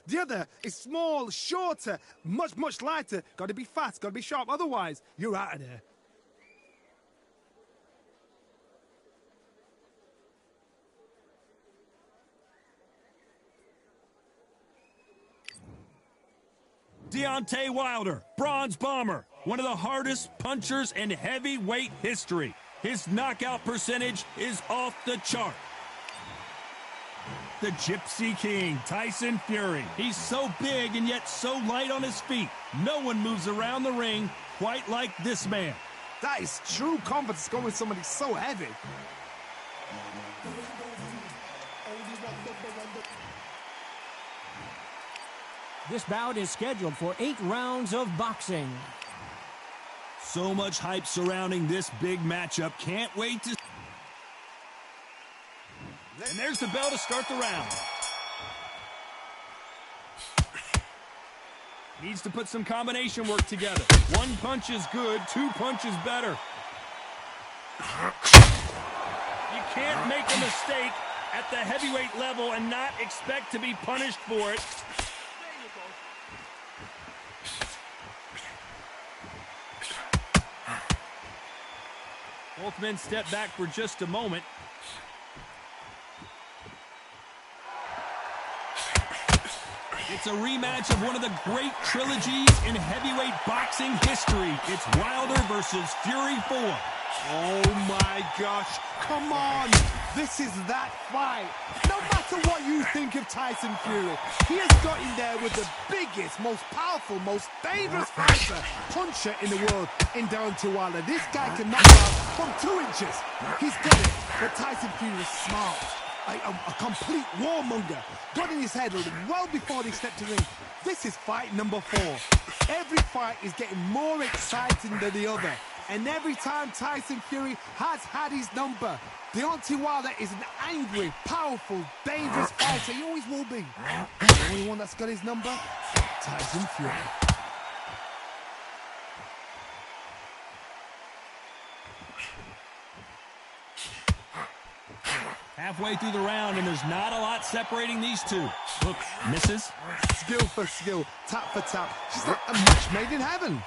The other is small, shorter, much lighter. Got to be fast, got to be sharp. Otherwise, you're out of there. Deontay Wilder, bronze bomber, one of the hardest punchers in heavyweight history. His knockout percentage is off the chart. The Gypsy King, Tyson Fury. He's so big and yet so light on his feet. No one moves around the ring quite like this man. That is true confidence going with somebody so heavy. This bout is scheduled for 8 rounds of boxing. So much hype surrounding this big matchup. Can't wait to... And there's the bell to start the round. Needs to put some combination work together. 1 punch is good, 2 punches better. You can't make a mistake at the heavyweight level and not expect to be punished for it. Both men step back for just a moment. It's a rematch of one of the great trilogies in heavyweight boxing history. It's Wilder versus Fury 4. Oh my gosh, come on! This is that fight. No matter what you think of Tyson Fury, he has got in there with the biggest, most powerful, most dangerous fighter, puncher in the world in Deontay Wilder. This guy can knock out from 2 inches. He's got it, but Tyson Fury is smart. A complete warmonger. Got in his head well before he stepped to the ring. This is fight number 4. Every fight is getting more exciting than the other. And every time Tyson Fury has had his number. Deontay Wilder is an angry, powerful, dangerous fighter. He always will be. The only one that's got his number, Tyson Fury. Halfway through the round, and there's not a lot separating these two. Look, misses. Skill for skill, tap for tap. She's like a match made in heaven.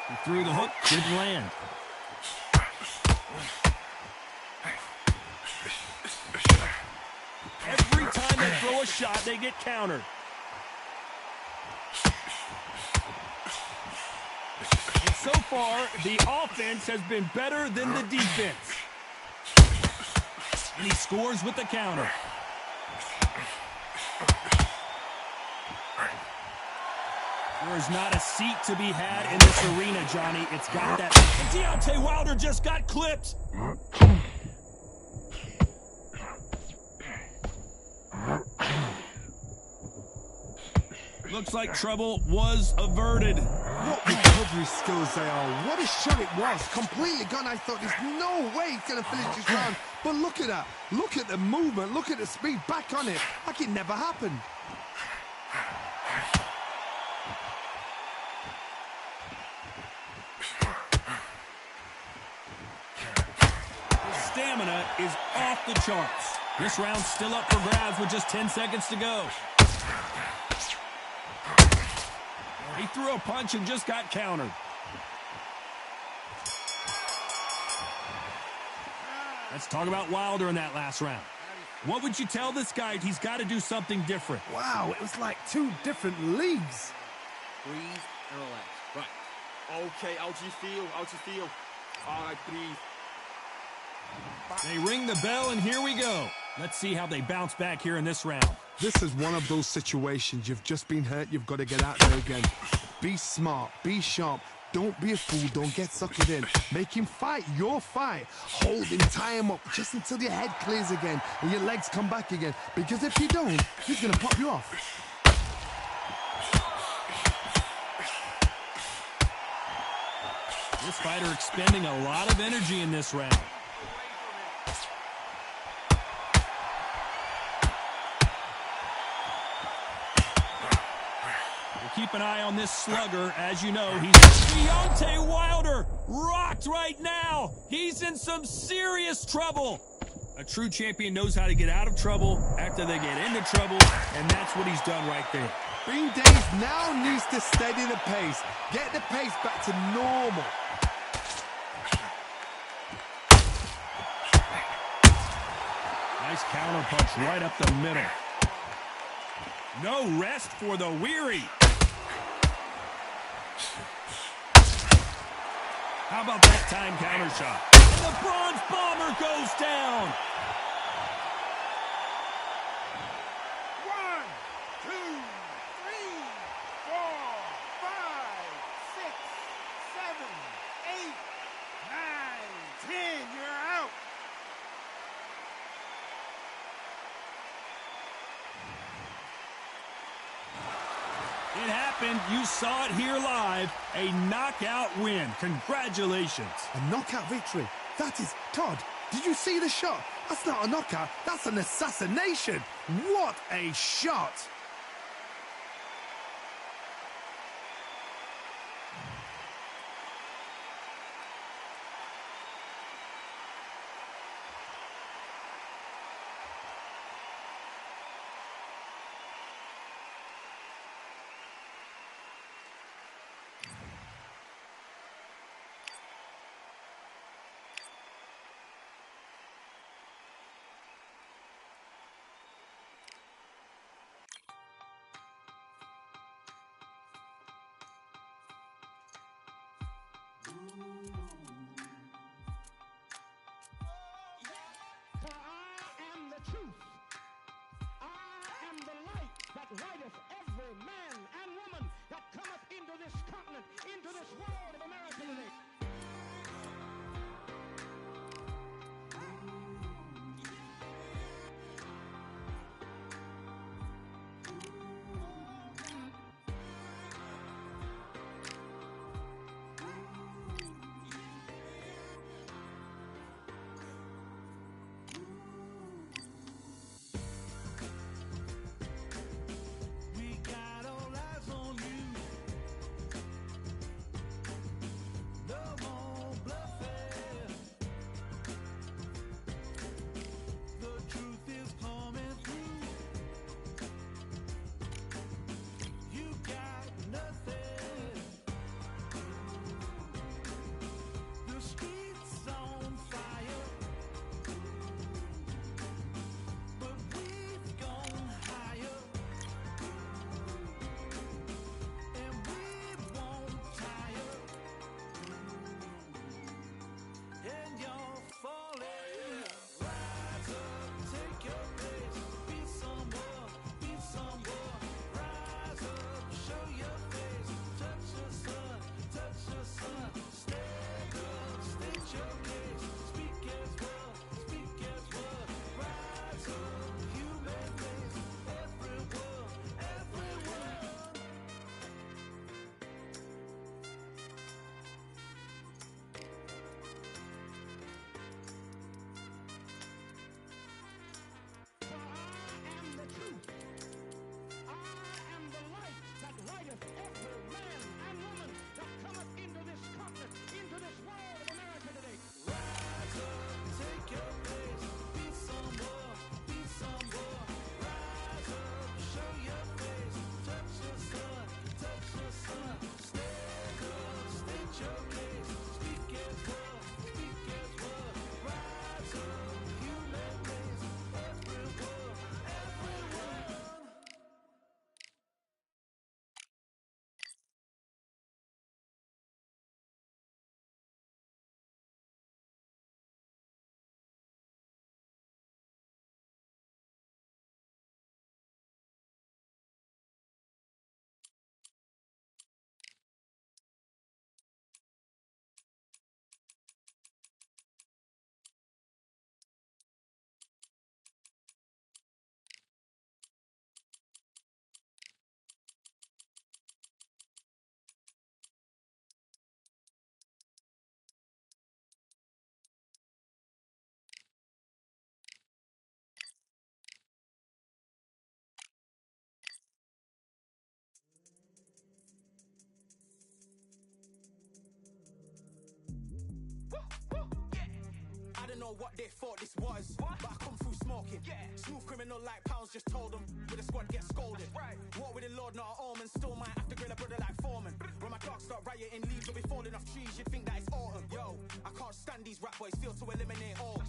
He threw the hook, didn't land. Every time they throw a shot, they get countered. And so far, the offense has been better than the defense. And he scores with the counter. There's not a seat to be had in this arena, Johnny. It's got that. And Deontay Wilder just got clipped. Looks like trouble was averted. What recovery skills they are. What a shot it was. Completely gone. I thought there's no way he's going to finish this round. But look at that. Look at the movement. Look at the speed. Back on it. Like it never happened. His stamina is off the charts. This round's still up for grabs with just 10 seconds to go. He threw a punch and just got countered. Let's talk about Wilder in that last round. What would you tell this guy? He's got to do something different. Wow, it was like 2 different leagues. Breathe and relax. Right. Okay, how do you feel? How do you feel? All right, breathe. They ring the bell, and here we go. Let's see how they bounce back here in this round. This is one of those situations. You've just been hurt. You've got to get out there again. Be smart. Be sharp. Don't be a fool. Don't get suckered in. Make him fight your fight. Hold him. Tie him up just until your head clears again and your legs come back again. Because if you don't, he's going to pop you off. This fighter expending a lot of energy in this round. Keep an eye on this slugger. As you know, he's Deontay Wilder rocked right now. He's in some serious trouble. A true champion knows how to get out of trouble after they get into trouble, and that's what he's done right there. Green Days now needs to steady the pace, get the pace back to normal. Nice counter punch right up the middle. No rest for the weary. How about that time counter shot? And the Bronze Bomber goes down. 1, 2, 3, 4, 5, 6, 7, 8, 9, 10. You're out. It happened. You saw it here live. A knockout win. Congratulations. A knockout victory. That is, Todd, did you see the shot? That's not a knockout. That's an assassination. What a shot. For I am the truth. I am the light that lighteth every man and woman that cometh into this continent, into this world of America today. We got all eyes on you. know what they thought this was, but I come through smoking. Smooth criminal like pounds, just told them. With a squad get scolded. War with the Lord, not an omen. Still might have to grill a brother like Foreman. When my dogs start rioting, leaves will be falling off trees. You'd think that it's autumn. Yo, I can't stand these rap boys, feel to eliminate all.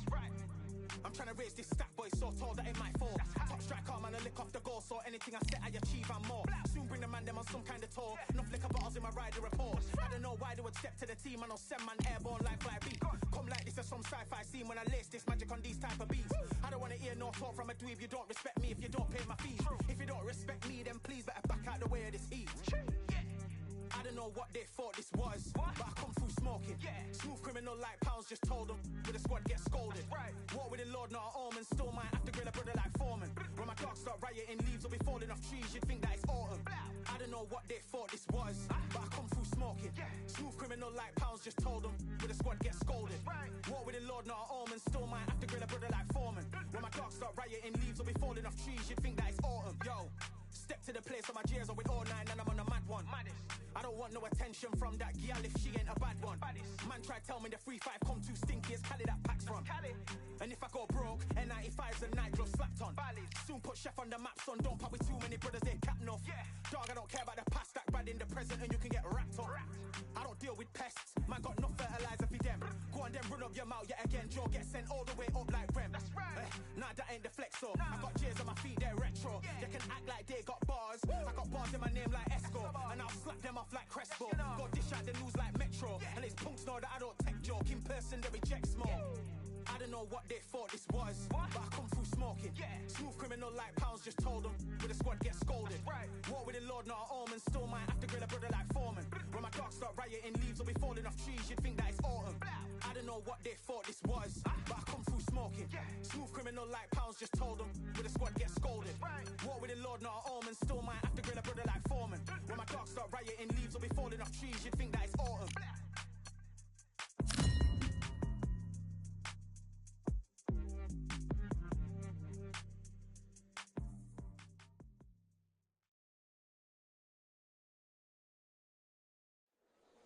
I'm trying to raise this stack, boy, so tall that it might fall. Top striker, man, I lick off the goal, so anything I set, I achieve and more. Soon bring the man them on some kind of tour. Enough liquor bottles in my rider report. I don't know why they would step to the team, and I'll send man airborne like fly beat. Come like this as some sci-fi scene when I lace this magic on these type of beats. I don't want to hear no talk from a dweeb. You don't respect me if you don't pay my fees. If you don't respect me, then please better back out the way of this heat. I don't know what they thought this was, but I come through smoking. Smooth criminal like pounds, just told them. With a squad get scolded. War with the Lord, not an omen. Still might have to grill a brother like Foreman. When my dogs start rioting, leaves will be falling off trees. You'd think that it's autumn. I don't know what they thought this was, but I come through smoking. Smooth criminal like pounds, just told them. With a squad get scolded. War with the Lord, not an omen. Still might have to grill a brother like Foreman. When my dogs start rioting, leaves will be falling off trees. You'd think that it's autumn. Yo, step to the place on my J's are with all nine and I'm on a mad one. I don't want no attention from that gal if she ain't a bad one. Man try tell me the 3-5 come too stinky, it's Cali that packs from. And if I go broke, N95s and nightgloves slapped on. Soon put chef on the map, son, don't pop with too many brothers, they cap enough. Dog, I don't care about the past, that bad in the present and you can get wrapped on. I don't deal with pests, man got no fertilizer for them. Go on then run up your mouth yet again, Joe get sent all the way up like Rem. Nah, that ain't the flexo, I got J's on my feet, they're retro. They can act like they got bars, I got bars in my name like Esco. And I'll slap them off like Crespo. Go dish out the news like Metro. And it's punks know that I don't tech joke. In person they reject smoke. I don't know what they thought this was, but I come through smoking. Smooth criminal like pounds, just told them. With a squad get scolded. War with the Lord, not an omen. Still might have to grill a brother like Foreman. When my dogs start rioting, leaves will be falling off trees. You'd think that it's autumn. I don't know what they thought this was, but I come through smoking. Smooth criminal like pounds, just told them. With a squad get scolded. War with the Lord, not an omen. Still might have to grill a brother like Foreman. When my dogs start rioting, leaves will be falling off trees. You'd think that it's autumn.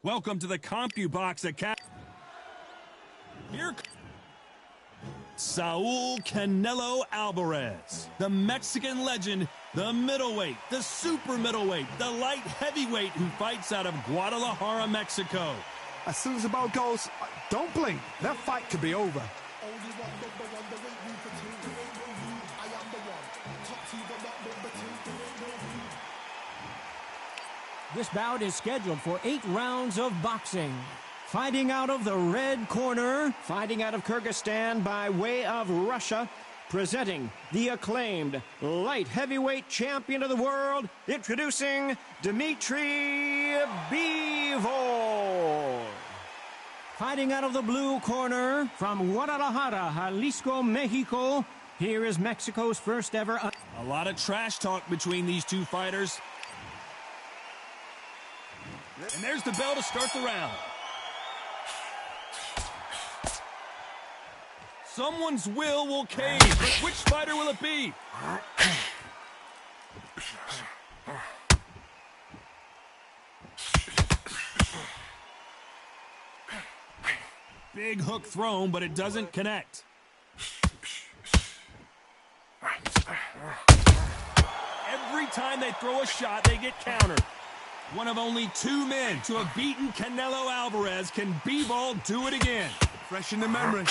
Welcome to the CompuBox Academy. Here, Saul Canelo Alvarez, the Mexican legend, the middleweight, the super middleweight, the light heavyweight who fights out of Guadalajara, Mexico. As soon as the bell goes, don't blink. That fight could be over. This bout is scheduled for 8 rounds of boxing. Fighting out of the red corner, fighting out of Kyrgyzstan by way of Russia, presenting the acclaimed light heavyweight champion of the world, introducing Dmitry Bivol. Fighting out of the blue corner, from Guadalajara, Jalisco, Mexico, here is Mexico's first ever... A lot of trash talk between these two fighters. And there's the bell to start the round. Someone's will cave, but which fighter will it be? Big hook thrown, but it doesn't connect. Every time they throw a shot, they get countered. One of only 2 men to have beaten Canelo Alvarez. Can Bivol do it again? Fresh in the memory,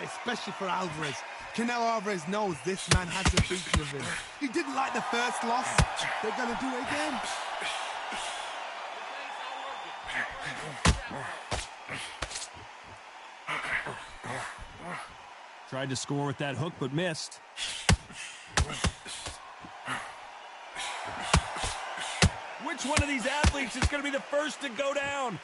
especially for Alvarez. Canelo Alvarez knows this man has a beating of him. He didn't like the first loss. They're going to do it again. Tried to score with that hook, but missed. Which one of these athletes is going to be the first to go down?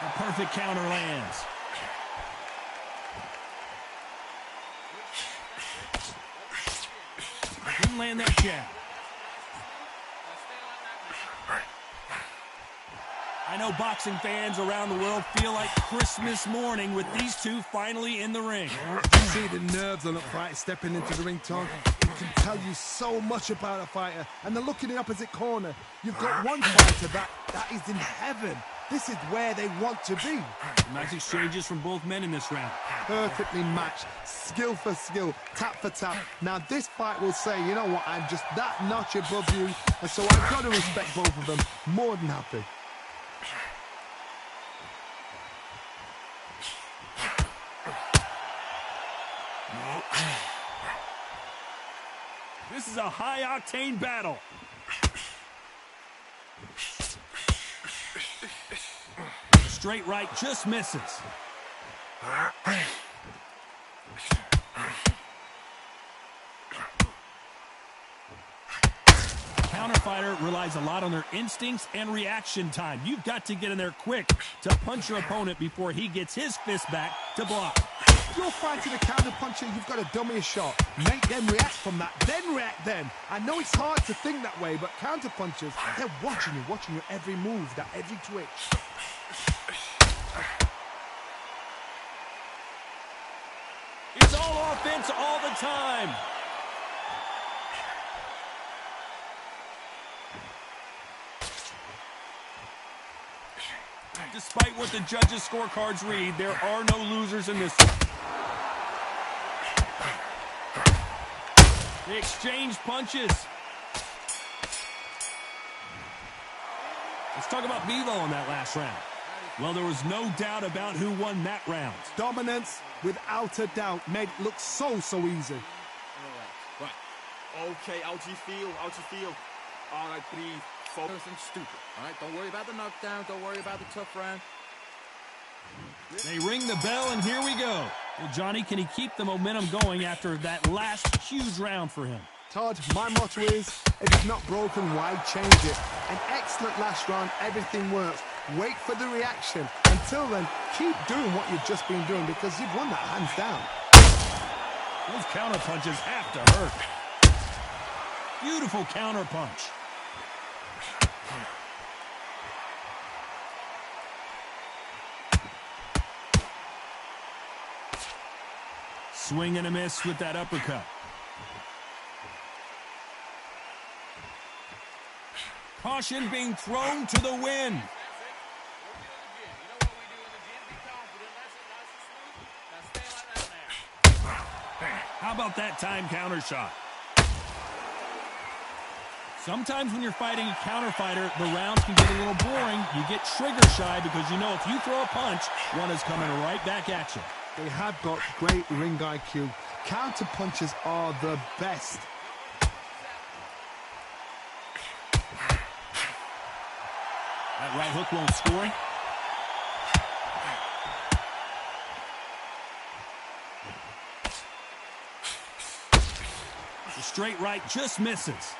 The perfect counter lands. Couldn't land that jab. I know boxing fans around the world feel like Christmas morning with these two finally in the ring. You see the nerves on a fighter stepping into the ring, Tom. It can tell you so much about a fighter. And the look in the opposite corner. You've got one fighter that is in heaven. This is where they want to be. Nice exchanges from both men in this round. Perfectly matched, skill for skill, tap for tap. Now this fight will say, you know what, I'm just that notch above you, and so I've got to respect both of them. More than happy. This is a high-octane battle. Straight right just misses. Counterfighter relies a lot on their instincts and reaction time. You've got to get in there quick to punch your opponent before he gets his fist back to block. If you're fighting a counter puncher, you've got to dummy a shot. Make them react from that, then react then. I know it's hard to think that way, but counter punchers, they're watching your every move, that every twitch. It's all offense all the time. Despite what the judges' scorecards read, there are no losers in this one. They exchange punches. Let's talk about Bevo in that last round. Well, there was no doubt about who won that round. Dominance, without a doubt, made it look so easy. Right. Okay, how do you feel? How do you feel? All right, breathe. Focus and stupid. All right, don't worry about the knockdown. Don't worry about the tough round. They ring the bell, and here we go. Well, Johnny, can he keep the momentum going after that last huge round for him? Todd, my motto is, if it's not broken, why change it? An excellent last round, everything works. Wait for the reaction. Until then, keep doing what you've just been doing because you've won that hands down. Those counter punches have to hurt. Beautiful counter punch. Swing and a miss with that uppercut. Caution being thrown to the wind. How about that time counter shot? Sometimes when you're fighting a counter fighter, the rounds can get a little boring. You get trigger shy because you know if you throw a punch, one is coming right back at you. They have got great ring IQ. Counter punches are the best. That right hook won't score. The straight right just misses.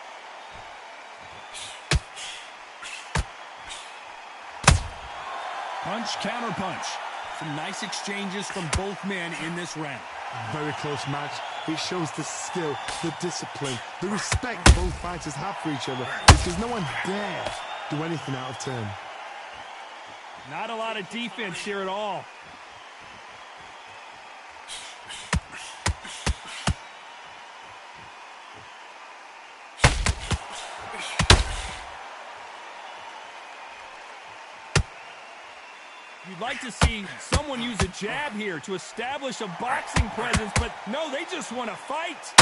Punch, counter punch. Some nice exchanges from both men in this round. Very close match. It shows the skill, the discipline, the respect both fighters have for each other because no one dares do anything out of turn. Not a lot of defense here at all. You'd like to see someone use a jab here to establish a boxing presence, but no, they just want to fight.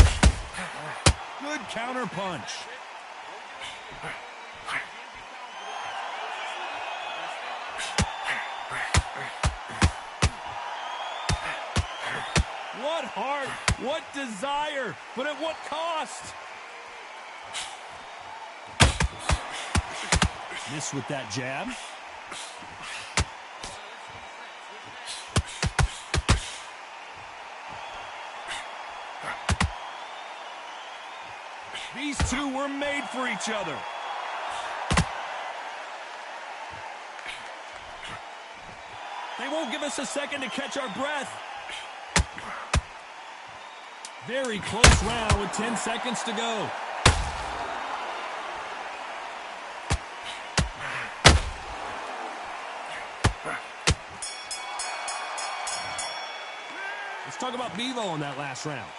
Good counter punch. What heart, what desire, but at what cost? Miss with that jab. These two were made for each other. They won't give us a second to catch our breath. Very close round with 10 seconds to go. Let's talk about Bevo in that last round.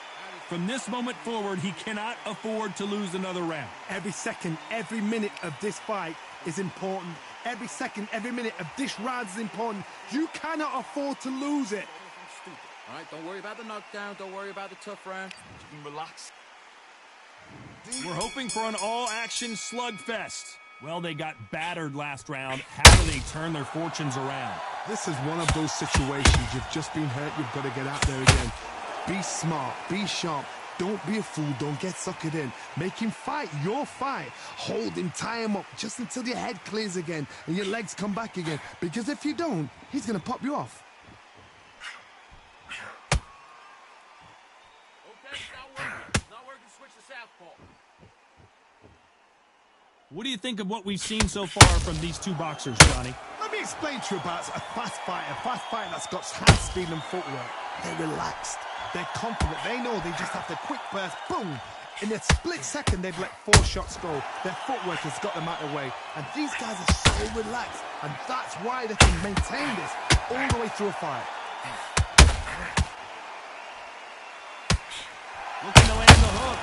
From this moment forward, he cannot afford to lose another round. Every second, every minute of this fight is important. Every second, every minute of this round is important. You cannot afford to lose it. Stupid. All right, don't worry about the knockdown. Don't worry about the tough round. Just relax. We're hoping for an all-action slugfest. Well, they got battered last round. How do they turn their fortunes around? This is one of those situations. You've just been hurt. You've got to get out there again. Be smart. Be sharp. Don't be a fool. Don't get suckered in. Make him fight your fight. Hold him, tie him up just until your head clears again and your legs come back again. Because if you don't, he's going to pop you off. Okay, it's not working. Not working. Switch to southpaw. What do you think of what we've seen so far from these two boxers, Johnny? Let me explain to you about a fast fighter that's got hand speed and footwork. They're relaxed. They're confident. They know they just have to quick burst, boom. In a split second, they've let 4 shots go. Their footwork has got them out of the way. And these guys are so relaxed. And that's why they can maintain this all the way through a fight. Looking to land the hook.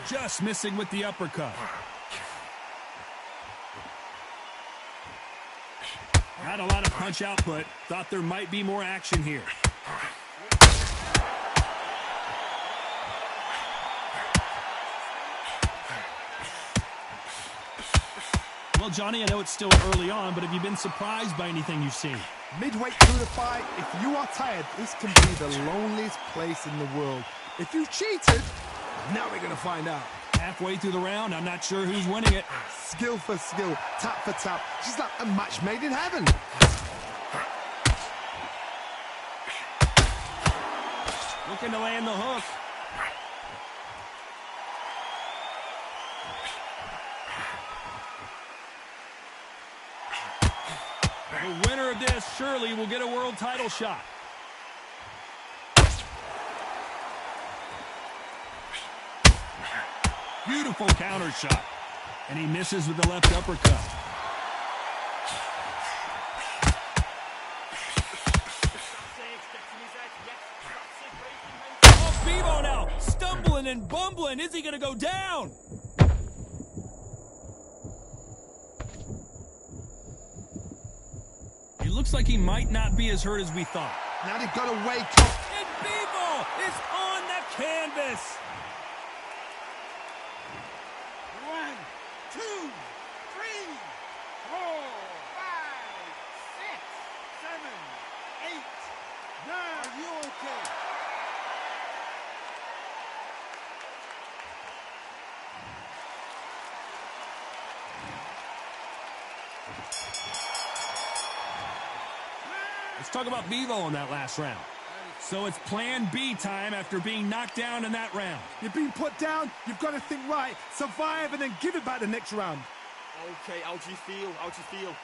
Just missing with the uppercut. Not a lot of punch output. Thought there might be more action here. Well, Johnny, I know it's still early on, but have you been surprised by anything you've seen? Midway through the fight, if you are tired, this can be the loneliest place in the world. If you've cheated, now we're going to find out. Halfway through the round, I'm not sure who's winning it. Skill for skill, tap for tap. She's like a match made in heaven. Looking to land the hook. The winner of this surely will get a world title shot. Beautiful counter shot. And he misses with the left uppercut. Oh, Bevo now, stumbling and bumbling. Is he going to go down? It looks like he might not be as hurt as we thought. Now they've got to wake up. And Bevo is on the canvas. 1, 2, 3, 4, 5, 6, 7, 8, 9. Are you okay? Let's talk about Bevo in that last round. So it's plan B time after being knocked down in that round. You've been put down, you've got to think right, survive, and then give it back the next round. Okay, how do you feel? How do you feel?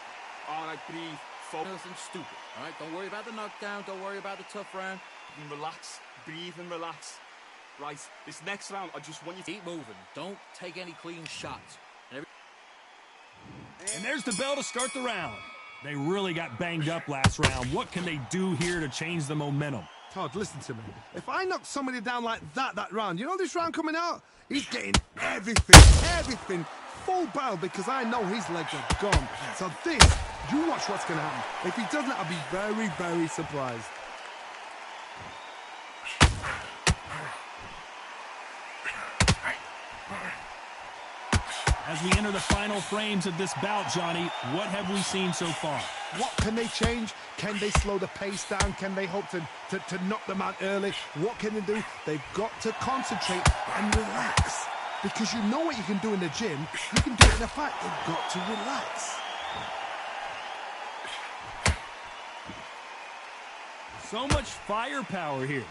All right, breathe. Focus and stupid. All right, don't worry about the knockdown. Don't worry about the tough round. And relax. Breathe and relax. Right, this next round, I just want you to keep moving. Don't take any clean shots. And there's the bell to start the round. They really got banged up last round. What can they do here to change the momentum? Todd, listen to me. If I knock somebody down like that round, you know this round coming out? He's getting everything, full barrel, because I know his legs are gone. So this, you watch what's going to happen. If he doesn't, I'll be very, very surprised. As we enter the final frames of this bout, Johnny, what have we seen so far? What can they change? Can they slow the pace down? Can they hope to knock them out early? What can they do? They've got to concentrate and relax. Because you know what you can do in the gym. You can do it in a fight. They've got to relax. So much firepower here.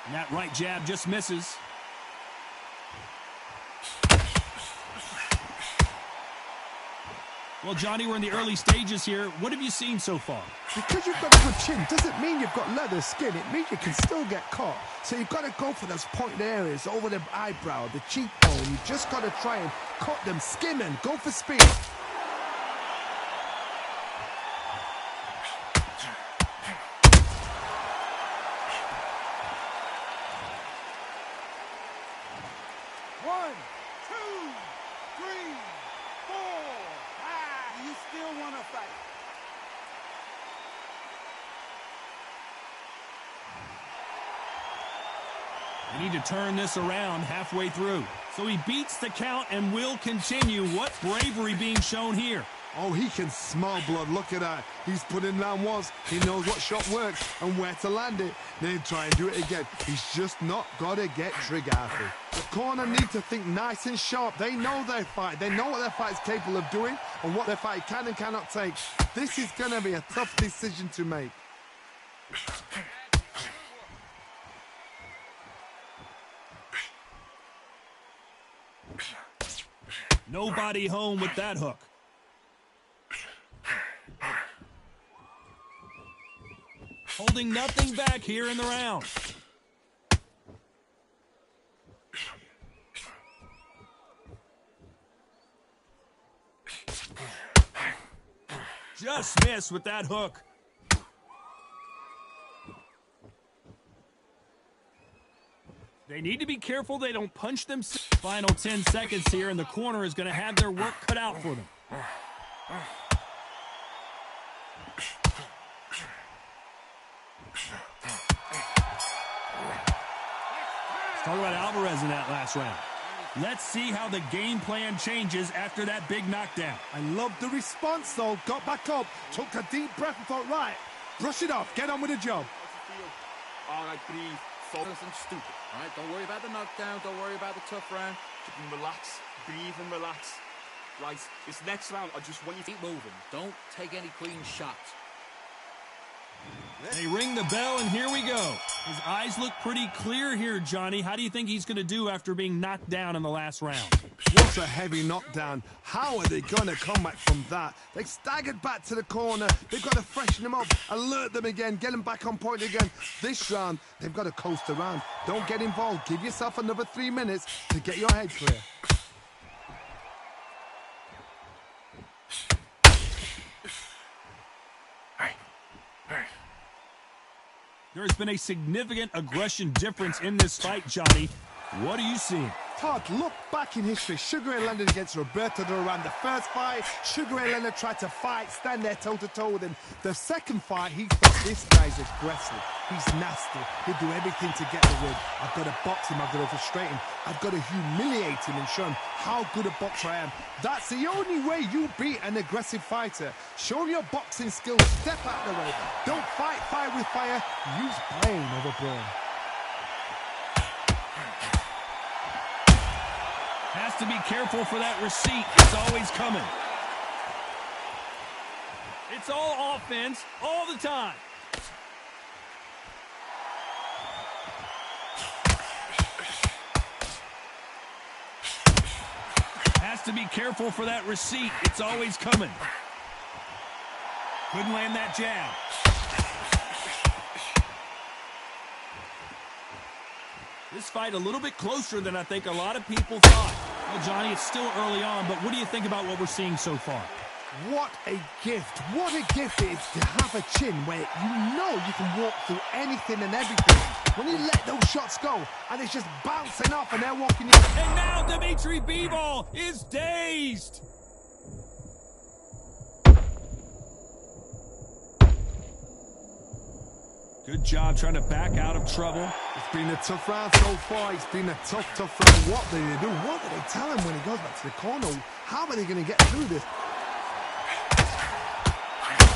And that right jab just misses. Well, Johnny, we're in the early stages here. What have you seen so far? Because you've got a good chin doesn't mean you've got leather skin. It means you can still get caught. So you've got to go for those pointed areas over the eyebrow, the cheekbone. You just got to try and cut them, skim and go for speed. One, two, three, four, five. You still want to fight? We need to turn this around halfway through. So he beats the count and will continue. What bravery being shown here. Oh, he can smell blood. Look at that. He's put in round once. He knows what shot works and where to land it. Then try and do it again. He's just not got to get trigger happy. The corner need to think nice and sharp. They know their fight. They know what their fight is capable of doing and what their fight can and cannot take. This is going to be a tough decision to make. Nobody home with that hook. Holding nothing back here in the round. Just missed with that hook. They need to be careful they don't punch them. Final 10 seconds here, and the corner is going to have their work cut out for them. Let's talk about Alvarez in that last round. Let's see how the game plan changes after that big knockdown. I love the response, though. Got back up, took a deep breath and thought, right, brush it off, get on with the job. All right, breathe. Focus and stupid. All right, don't worry about the knockdown. Don't worry about the tough round. Just relax. Breathe and relax. Right, this next round, I just want you to keep moving. Don't take any clean shots. They ring the bell, and here we go. His eyes look pretty clear here, Johnny. How do you think he's going to do after being knocked down in the last round? What a heavy knockdown. How are they going to come back from that? They staggered back to the corner. They've got to freshen them up, alert them again, get them back on point again. This round, they've got to coast around. Don't get involved. Give yourself another 3 minutes to get your head clear. There has been a significant aggression difference in this fight, Johnny. What are you seeing? Todd, look back in history. Sugar Ray Leonard against Roberto Duran. The first fight, Sugar Ray Leonard tried to fight, stand there toe-to-toe with him. The second fight, he thought, this guy's aggressive. He's nasty. He'll do everything to get the win. I've got to box him. I've got to frustrate him. I've got to humiliate him and show him how good a boxer I am. That's the only way you beat an aggressive fighter. Show him your boxing skills. Step out of the way. Don't fight fire with fire. Use brain over brawn. Has to be careful for that receipt. It's always coming. It's all offense all the time. Has to be careful for that receipt. It's always coming. Couldn't land that jab. This fight a little bit closer than I think a lot of people thought. Well, Johnny, it's still early on, but what do you think about what we're seeing so far? What a gift. What a gift it is to have a chin where you know you can walk through anything and everything. When you let those shots go, and it's just bouncing off and they're walking you. And now Dimitri Bivol is dazed. Good job trying to back out of trouble. It's been a tough round so far. It's been a tough round. What do they do? What do they tell him when he goes back to the corner? How are they going to get through this?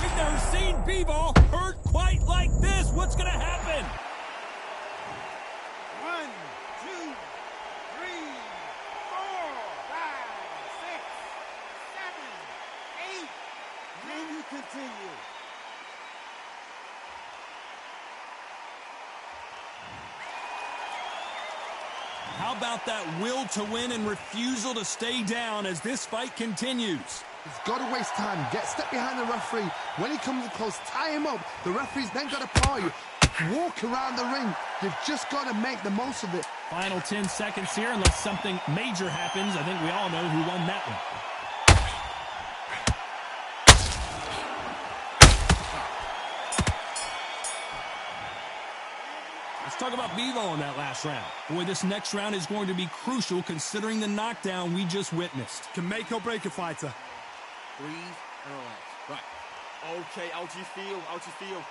We've never seen Bivol hurt quite like this. What's going to happen? 1, 2, 3, 4, 5, 6, 7, 8. Can you continue? How about that will to win and refusal to stay down as this fight continues? He's got to waste time. Step behind the referee. When he comes close, tie him up. The referee's then got to paw you. Walk around the ring. You've just got to make the most of it. Final 10 seconds here, unless something major happens. I think we all know who won that one. Let's talk about Bevo in that last round. Boy, this next round is going to be crucial considering the knockdown we just witnessed. Can make or break a fighter. Breathe and relax. Right. Okay, how do you feel? How do you feel?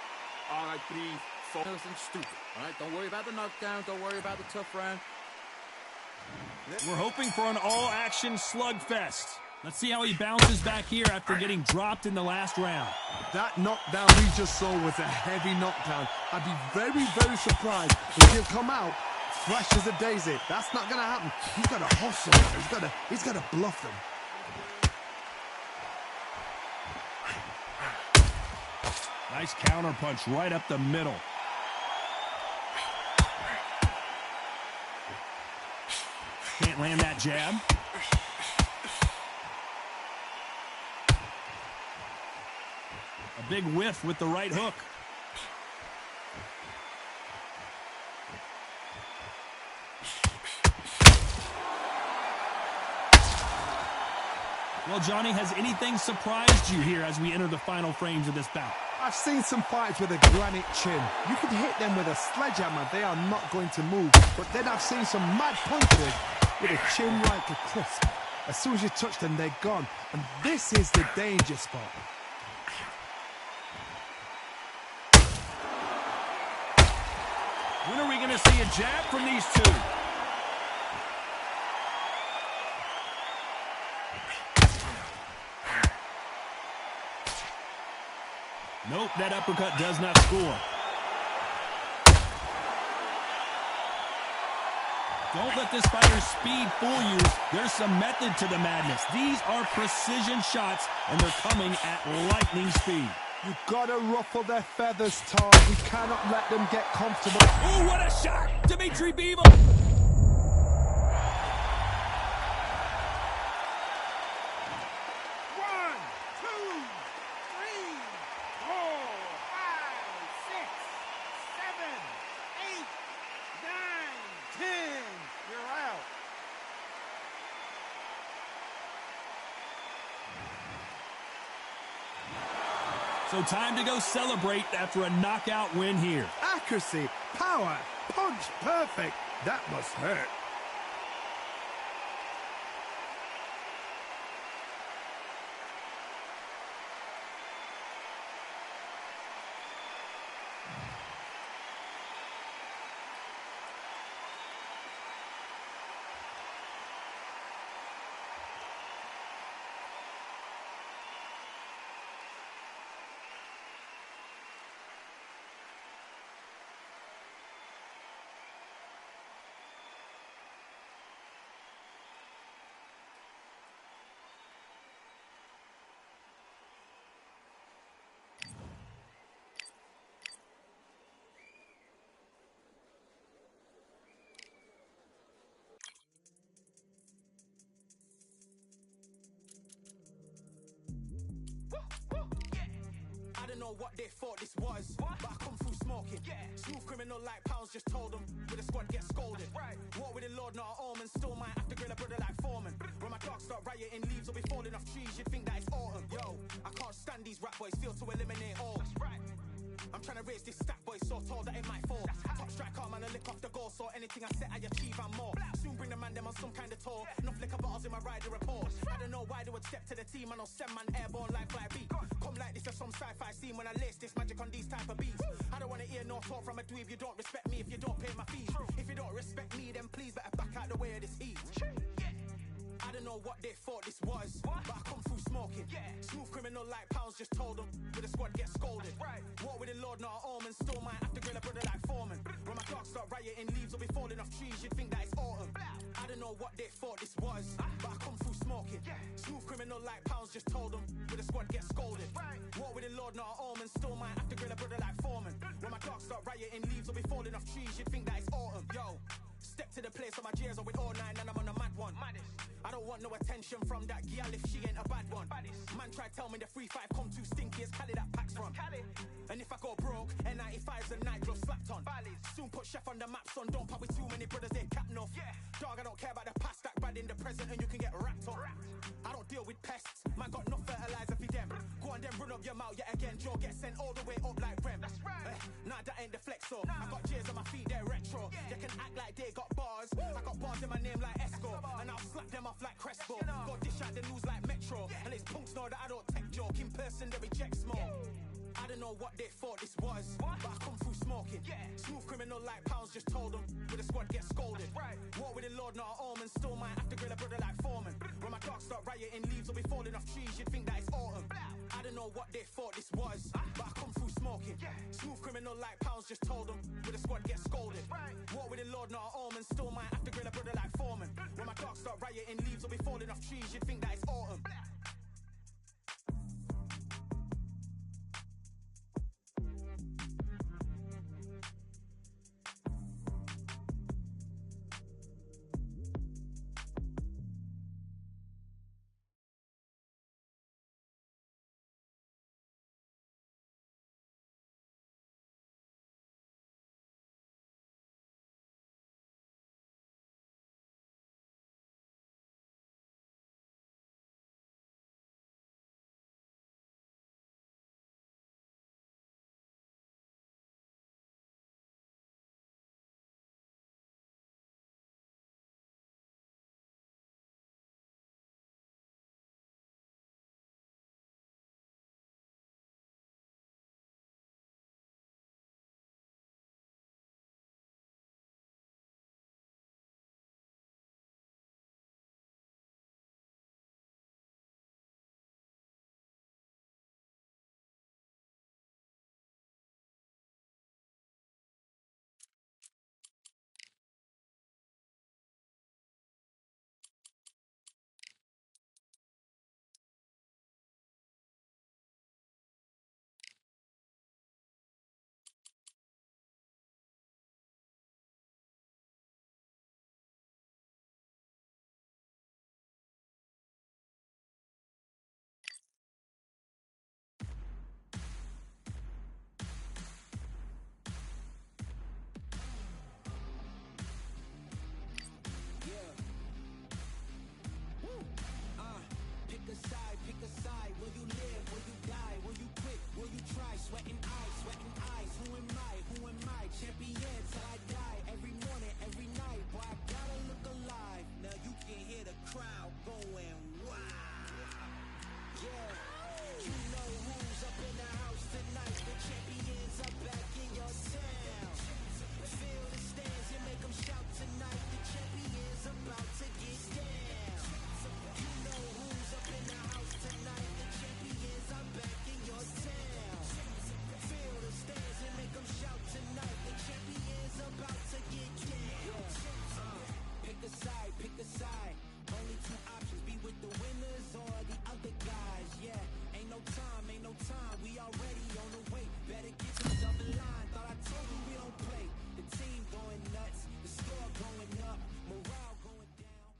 All right, breathe. Focus and stupid. All right, don't worry about the knockdown. Don't worry about the tough round. We're hoping for an all-action slugfest. Let's see how he bounces back here after getting dropped in the last round. That knockdown we just saw was a heavy knockdown. I'd be very, very surprised if he'll come out fresh as a daisy. That's not going to happen. He's got to hustle. He's got to bluff them. Nice counter punch right up the middle. Can't land that jab. A big whiff with the right hook. Well, Johnny, has anything surprised you here as we enter the final frames of this bout? I've seen some fights with a granite chin. You could hit them with a sledgehammer, they are not going to move. But then I've seen some mad punches with a chin like a crisp. As soon as you touch them, they're gone. And this is the danger spot. When are we going to see a jab from these two? Nope, that uppercut does not score. Don't let this fighter's speed fool you. There's some method to the madness. These are precision shots, and they're coming at lightning speed. You gotta ruffle their feathers, Tom. We cannot let them get comfortable. Oh, what a shot! Dimitri Bivol! 10. You're out. So time to go celebrate after a knockout win here. Accuracy, power, punch, perfect. That must hurt. I don't know what they thought this was, but I come through smoking. Smooth criminal like pounds, just told them with a squad get scolded. War with the Lord, not an omen. Still might have to grill a brother like Foreman. When my dogs start rioting, leaves will be falling off trees. You'd think that it's autumn. Yo, I can't stand these rap boys, feel to eliminate all. I'm trying to raise this stat boy, so tall that it might fall. Top striker, man, I lick off the goal, so anything I set, I achieve and more. Soon bring the man them on some kind of tour. Enough liquor bottles in my rider report. I don't know why they would step to the team, and I'll send man airborne like fly beat. Come like this as some sci-fi scene when I lace this magic on these type of beats. I don't wanna hear no talk from a dweeb. You don't respect me if you don't pay my fees. If you don't respect me, then please better back out the way of this heat. I don't know what they thought this was, but I come through smoking. Smooth criminal like pounds, just told them with a squad get scolded. War with the Lord, not an omen. Still might have to grill a brother like Foreman. When my dogs start rioting, leaves will be falling off trees. You'd think that it's autumn. I don't know what they thought this was, but I come through smoking. Smooth criminal like pounds, just told them with a squad get scolded. War with the Lord, not an omen. Still might have to grill a brother like Foreman. When my dogs start rioting, leaves will be falling off trees. You'd think that it's autumn. Yo, step to the place on my jeers are with all nine, and I'm on a mad one. I don't want no attention from that girl if she ain't a bad one. Man try tell me the 3-5 come too stinky as Cali that packs from. And if I go broke, N95s and nightgloves slapped on. Soon put chef on the map, son. Don't pop with too many brothers, they cap enough. Dog, I don't care about the past, that bad in the present, and you can get wrapped up. I don't deal with pests, man got no fertilizer for them. Go on then run up your mouth yet again, Joe get sent all the way up like Rem. That's right. Nah, that ain't the flexo. I got J's on my feet, they're retro. They can act like they got bars. I got bars in my name like Esco, and I'll slap them off like Crespo. Go dish out the news like Metro, and it's punks know that I don't tech joke. In person, they reject smoke. I don't know what they thought this was, but I come through smoking. Smooth criminal like pounds, just told them. With the squad get scolded. War with the Lord, not an omen. Still might have to grill a brother like Foreman. When my dogs start rioting, leaves will be falling off trees. You'd think that it's autumn. I don't know what they thought this was, but I come through smoking. Smooth criminal like pounds, just told them. With the squad get scolded. War with the Lord, not an omen. Still might have to grill a brother like Foreman. When my dogs start rioting, leaves will be falling off trees. You'd think that it's autumn. Pick a side. Will you live? Will you die? Will you quit? Will you try? Sweating eyes. Who am I? Who am I? Champion till I die. Every morning, every night. Boy, I gotta look alive. Now you can hear the crowd going wow. Yeah, you know who's up in the house tonight. The champions are back in your town. Feel the stands and make them shout tonight. The champions about to get down. You know who's up in the house tonight. The champions are back in your town. Feel the stands and make them shout tonight. The champions about to get down. Pick a side, pick a side. Only two options, be with the winners or the other guys. Yeah, ain't no time, we already on the way. Better get yourself in line. Thought I told you we don't play. The team going nuts, the score going up, morale going down.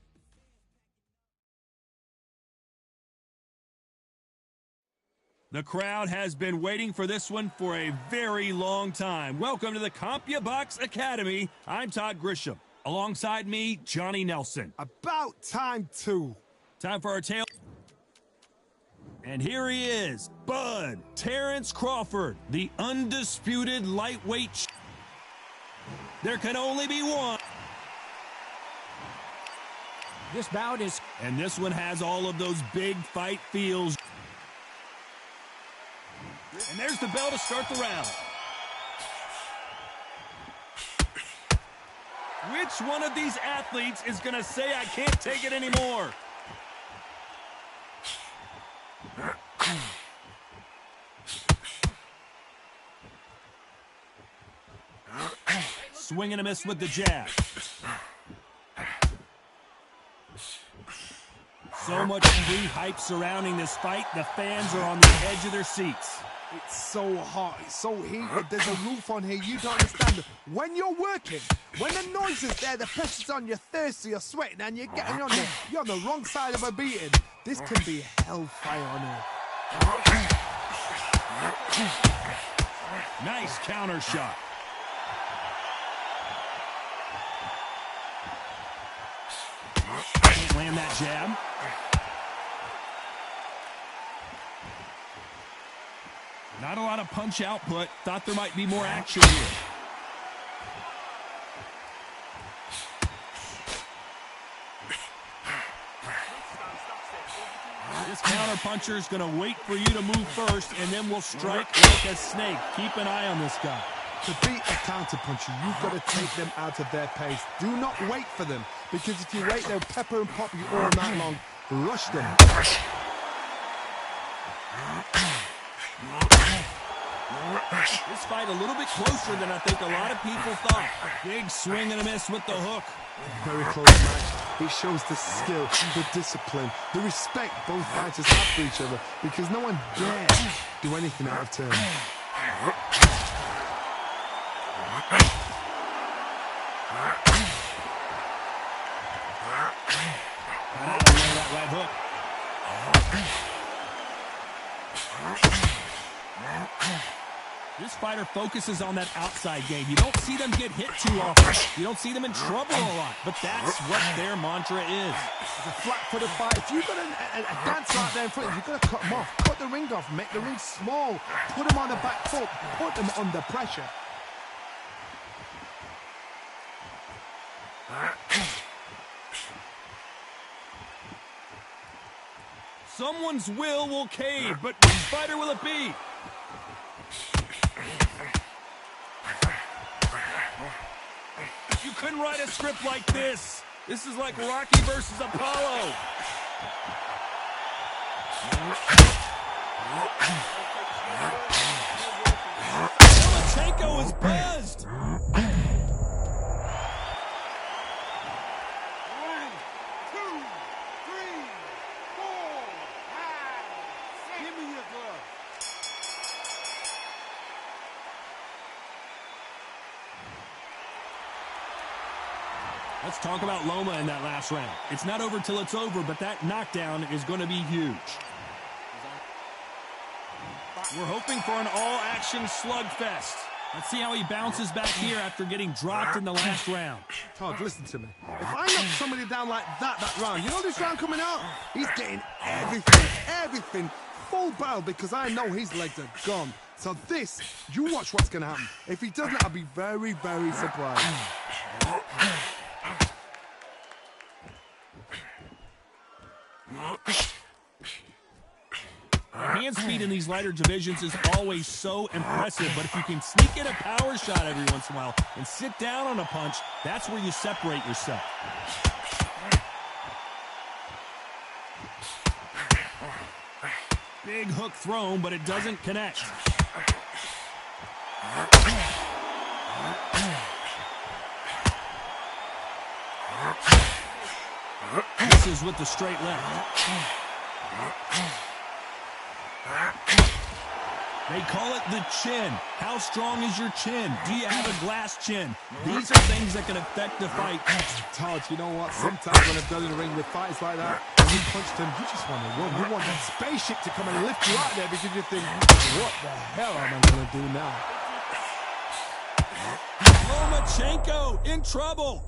The crowd has been waiting for this one for a very long time. Welcome to the CompuBox Academy. I'm Todd Grisham. Alongside me, Johnny Nelson. About time, too. Time for our tail. And here he is, Bud Terrence Crawford, the undisputed lightweight. There can only be one. This bout is... And this one has all of those big fight feels. And there's the bell to start the round. Which one of these athletes is going to say, I can't take it anymore? Swing and a miss with the jab. So much pre-hype surrounding this fight, the fans are on the edge of their seats. It's so hot, it's so heated, there's a roof on here, you don't understand. When you're working, when the noise is there, the pressure's on, you're thirsty, you're sweating, and you're on the wrong side of a beating. This can be hellfire on here. Nice counter shot. Can't land that jab. Not a lot of punch output. Thought there might be more action here. This counter-puncher is going to wait for you to move first, and then will strike like a snake. Keep an eye on this guy. To beat a counter-puncher, you've got to take them out of their pace. Do not wait for them, because if you wait, they'll pepper and pop you all night long. Rush them. This fight a little bit closer than I think a lot of people thought. Big swing and a miss with the hook. Very close match. It shows the skill, the discipline, the respect both fighters have for each other, because no one dares do anything out of turn. That right hook. This fighter focuses on that outside game. You don't see them get hit too often. You don't see them in trouble a lot, but that's what their mantra is. It's a flat-footed fight. If you've got a dancer out there in front of you, you've got to cut them off. Cut the ring off. Make the ring small. Put them on the back foot. Put them under pressure. Someone's will cave, but which fighter will it be? You couldn't write a script like this. This is like Rocky versus Apollo. Lomachenko is buzzed. 1, 2, 3, 4, 5, 6. Give me your glove. Let's talk about Loma in that last round. It's not over till it's over, but that knockdown is going to be huge. We're hoping for an all-action slugfest. Let's see how he bounces back here after getting dropped in the last round. Todd, listen to me. If I knock somebody down like that round, you know this round coming out? He's getting everything, full barrel, because I know his legs are gone. So this, you watch what's going to happen. If he doesn't, I'll be very, very surprised. Hand speed in these lighter divisions is always so impressive, but if you can sneak in a power shot every once in a while and sit down on a punch, that's where you separate yourself. Big hook thrown, but it doesn't connect. Misses with the straight left. They call it the chin. How strong is your chin? Do you have a glass chin? These are things that can affect the fight. Todd, you know what? Sometimes when I've done in the ring with fights like that, when you punched him, you just want to run. You want that spaceship to come and lift you out there, because you think, what the hell am I going to do now? Lomachenko in trouble.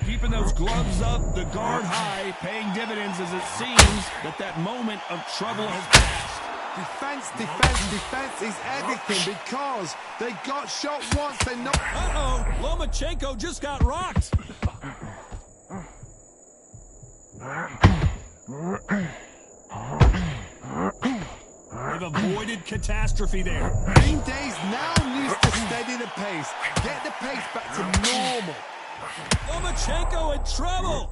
Keeping those gloves up, the guard high, paying dividends as it seems that moment of trouble has passed. Defense is everything, because they got shot once, they know. Uh-oh, Lomachenko just got rocked. They've avoided catastrophe there. Green Days now needs to steady the pace. Get the pace back to normal. Lomachenko in trouble.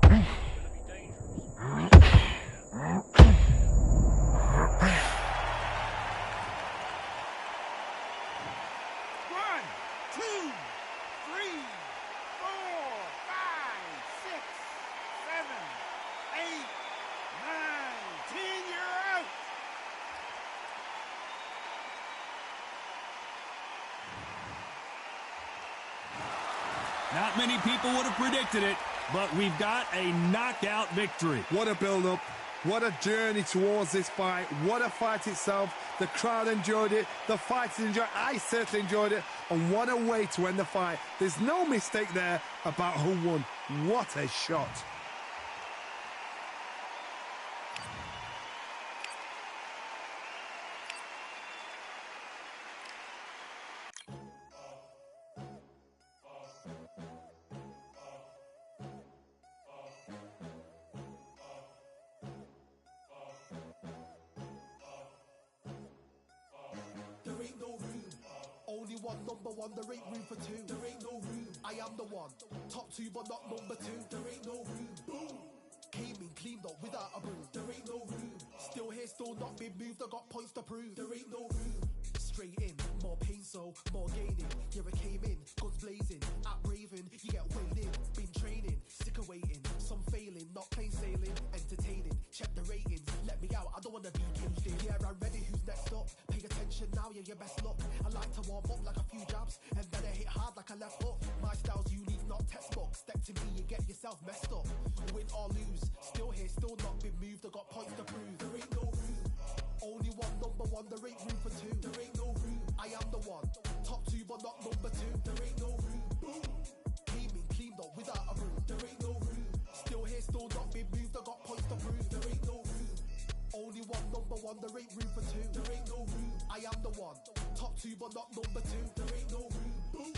2, 3, 4, 5, 6, 7, 8, Not many people would have predicted it, but we've got a knockout victory. What a build-up. What a journey towards this fight. What a fight itself. The crowd enjoyed it. The fighters enjoyed it. I certainly enjoyed it. And what a way to end the fight. There's no mistake there about who won. What a shot. There ain't no room. Only one, number one. There ain't room for two. There ain't no room. I am the one. Top two, but not number two. There ain't no room. Boom. Came in, cleaned up without a broom. There ain't no room. Still here, still not been moved. I got points to prove. There ain't no room. Straight in, more pain, so more gaining. Yeah, I came in, guns blazing. At Raven, you get weighed in. Been training, sick of waiting. Some failing, not plain sailing. Entertaining, check the ratings. Let me out, I don't wanna be caged in. Yeah, I'm ready, who's next up? Pay attention now, yeah, your best luck. I like to warm up like a few jabs, and then I hit hard like a left hook. My style's unique, not textbook. Step to me, you get yourself messed up. Win or lose, still here, still not been moved. I got points to prove. There ain't no room. Only one, number one. There ain't room for two. There ain't no room. I am the one. Top two, but not number two. There ain't no room. Boom. Came in, cleaned up without a broom. There ain't no room. Still here, still not been moved. I got points to prove. There ain't no room. Only one, number one. There ain't room for two. There ain't no room. I am the one. Top two, but not number two. There ain't no room. Boom.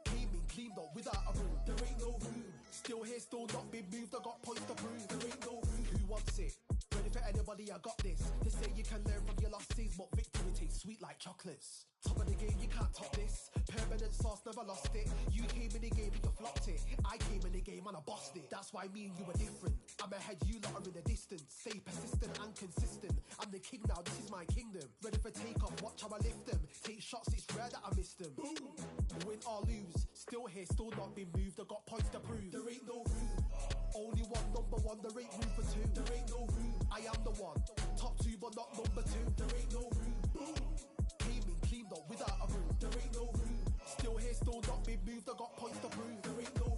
Came in, cleaned up without a broom. There ain't no room. Still here, still not been moved. I got points to prove. There ain't no room. Who wants it? Ready for anybody, I got this. They say you can learn from your losses, but victory tastes sweet like chocolates. Top of the game, you can't top this. Permanent sauce, never lost it. You came in the game and you flopped it. I came in the game and I bossed it. That's why me and you are different. I'm ahead, you lot are in the distance. Stay persistent and consistent. I'm the king now, this is my kingdom. Ready for takeoff, watch how I lift them. Take shots, it's rare that I miss them. Boom. Win or lose, still here, still not been moved. I got points to prove. There ain't no room. Only one, number one. There ain't room for two. There ain't no room. I am the one. Top two, but not number two. There ain't no room. Boom. Came in, cleaned up without a broom. There ain't no room. Still here, still not been moved. I got points to prove. There ain't no room.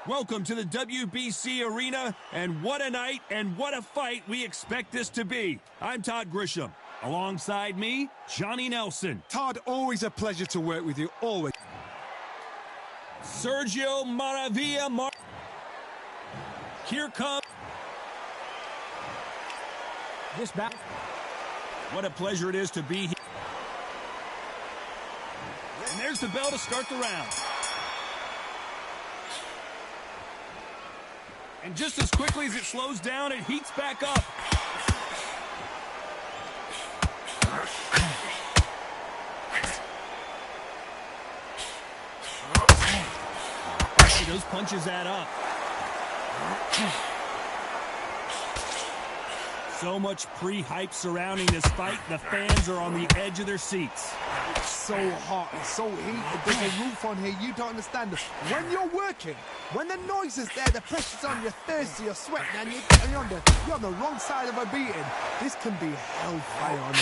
Welcome to the WBC arena, and what a night and what a fight we expect this to be. I'm Todd Grisham. Alongside me, Johnny Nelson. Todd, always a pleasure to work with you, always. Sergio Maravilla. Here comes This back. What a pleasure it is to be here. And there's the bell to start the round. And just as quickly as it slows down, it heats back up. Those punches add up. So much pre-hype surrounding this fight, the fans are on the edge of their seats. It's so hot, it's so heated, there's a roof on here, you don't understand. When you're working, when the noise is there, the pressure's on, you're thirsty, you're sweating, and you're on the wrong side of a beating. This can be hellfire on you.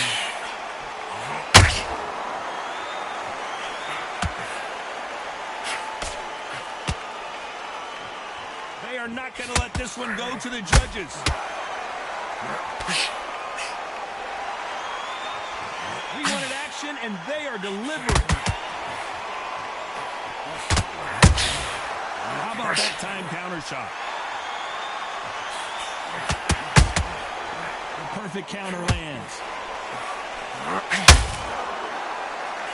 They are not going to let this one go to the judges. We wanted action, and they are delivering. How about that time counter shot? The perfect counter lands.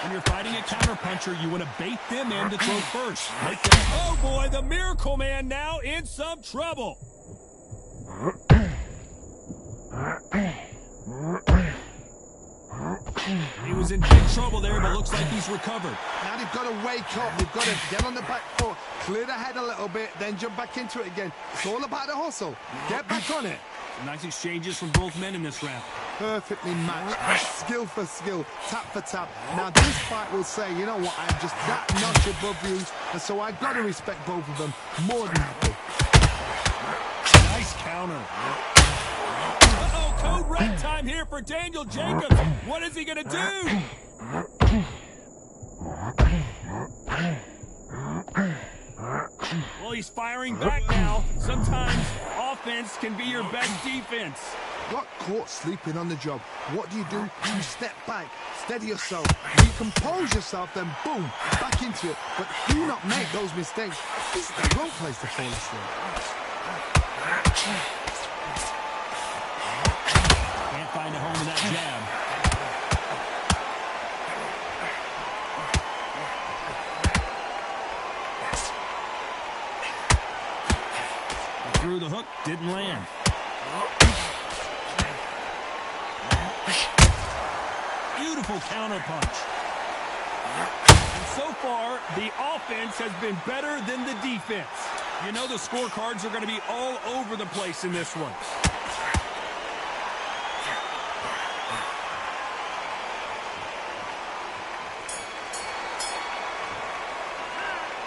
When you're fighting a counter puncher, you want to bait them in to throw first. Oh boy, the Miracle Man now in some trouble. He was in big trouble there, but looks like he's recovered. Now they've got to wake up, they've got to get on the back foot, clear the head a little bit, then jump back into it again. It's all about the hustle. Get back on it. Some nice exchanges from both men in this round. Perfectly matched, skill for skill, tap for tap. Now this fight will say, you know what, I'm just that notch above you, and so I've got to respect both of them more than happy. Nice counter. Uh-oh, code red time here for Daniel Jacobs. What is he going to do? Well, he's firing back now. Sometimes offense can be your best defense. Got caught sleeping on the job. What do? You step back, steady yourself, recompose yourself, then boom, back into it. But do not make those mistakes. This is the wrong place to fall asleep. Can't find a home in that jab. Through the hook, didn't land. Beautiful counter punch. And so far, the offense has been better than the defense. You know the scorecards are going to be all over the place in this one.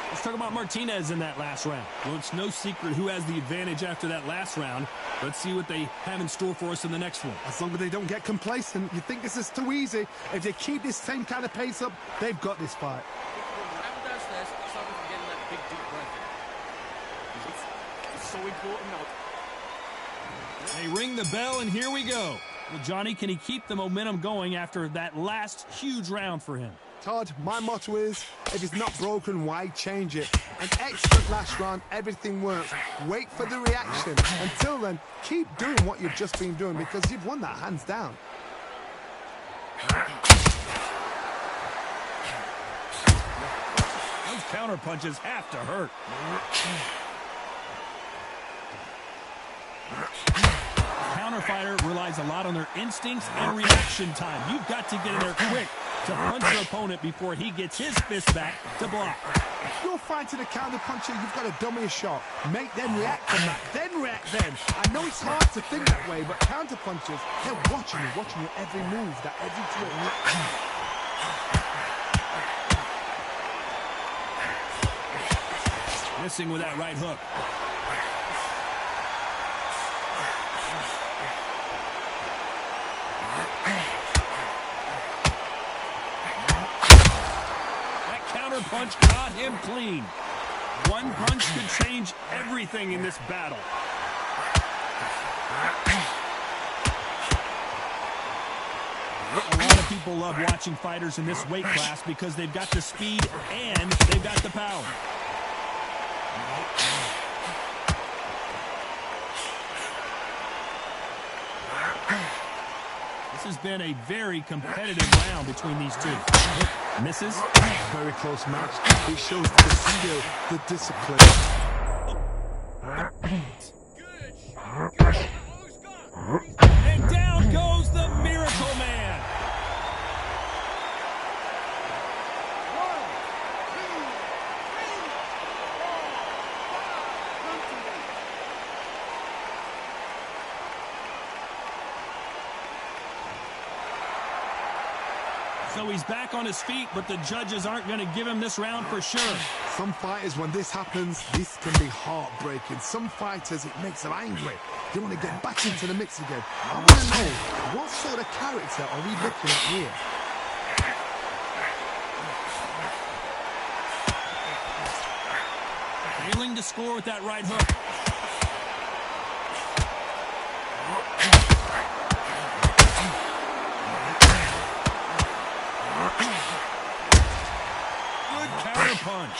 Let's talk about Martinez in that last round. Well, it's no secret who has the advantage after that last round. Let's see what they have in store for us in the next one. As long as they don't get complacent, you think this is too easy. If they keep this same kind of pace up, they've got this fight. Downstairs, stop him from getting that big deep breath. It's so important now. They ring the bell, and here we go. Well, Johnny, can he keep the momentum going after that last huge round for him? Todd, my motto is, if it's not broken, why change it? An excellent last round, everything works. Wait for the reaction. Until then, keep doing what you've just been doing because you've won that hands down. Those counter punches have to hurt. A counter fighter relies a lot on their instincts and reaction time. You've got to get in there quick to punch your opponent before he gets his fist back to block. If you're fighting a counter puncher, you've got to dummy a shot. Make them react from that, then react then. I know it's hard to think that way, but counter punchers, they're watching you every move, that every trick. Missing with that right hook. That counter punch got him clean. One punch could change everything in this battle. A lot of people love watching fighters in this weight class because they've got the speed and they've got the power. This has been a very competitive round between these two. Misses. Very close match. It shows the skill, the discipline. And down goes the Miracle Man. So he's back on his feet, but the judges aren't going to give him this round for sure. Some fighters, when this happens, this can be heartbreaking. Some fighters, it makes them angry. They want to get back into the mix again. I want to know, what sort of character are we looking at here? Failing to score with that right hook. Punch.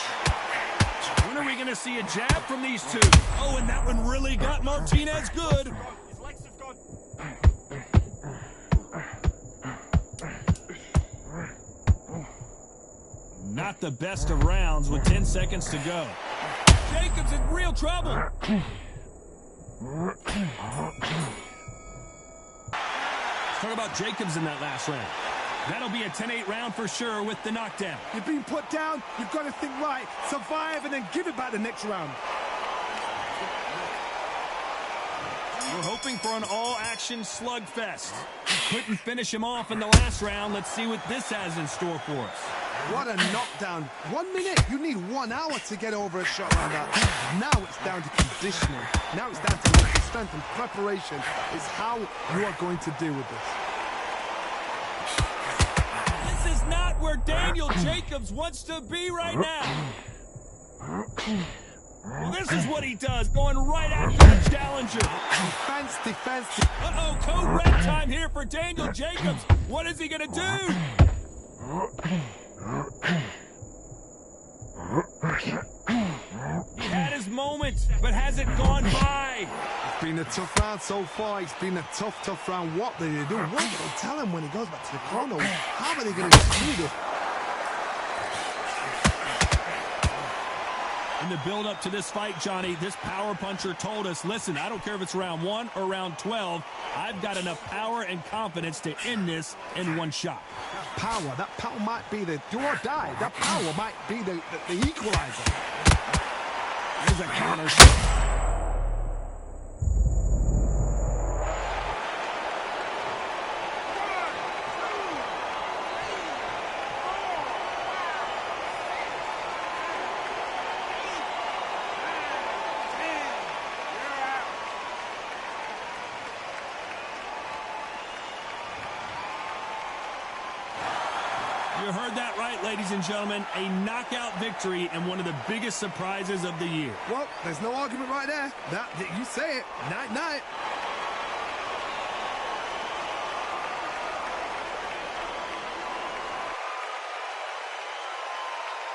When are we going to see a jab from these two? Oh, and that one really got Martinez good. His legs have gone. Not the best of rounds with 10 seconds to go. Jacobs in real trouble. Let's talk about Jacobs in that last round. That'll be a 10-8 round for sure with the knockdown. You've been put down, you've got to think right, survive, and then give it back the next round. We're hoping for an all-action slugfest. Couldn't finish him off in the last round. Let's see what this has in store for us. What a knockdown. 1 minute, you need 1 hour to get over a shot like that. Now it's down to conditioning. Now it's down to mental strength and preparation. It's how you are going to deal with this. This is not where Daniel Jacobs wants to be right now. Well, this is what he does, going right after the challenger. Defense, defense. Uh-oh, code red time here for Daniel Jacobs. What is he going to do? He had his moment, but has it gone by? It's been a tough round so far. It's been a tough round. What do they do? What do they tell him when he goes back to the corner? How are they going to do this? In the build-up to this fight, Johnny, this power puncher told us, listen, I don't care if it's round 1 or round 12, I've got enough power and confidence to end this in one shot. That power might be the do or die. That power might be the equalizer. There's a counter shot. You heard that right, ladies and gentlemen. A knockout victory and one of the biggest surprises of the year. Well, there's no argument right there. You say it. Night, night.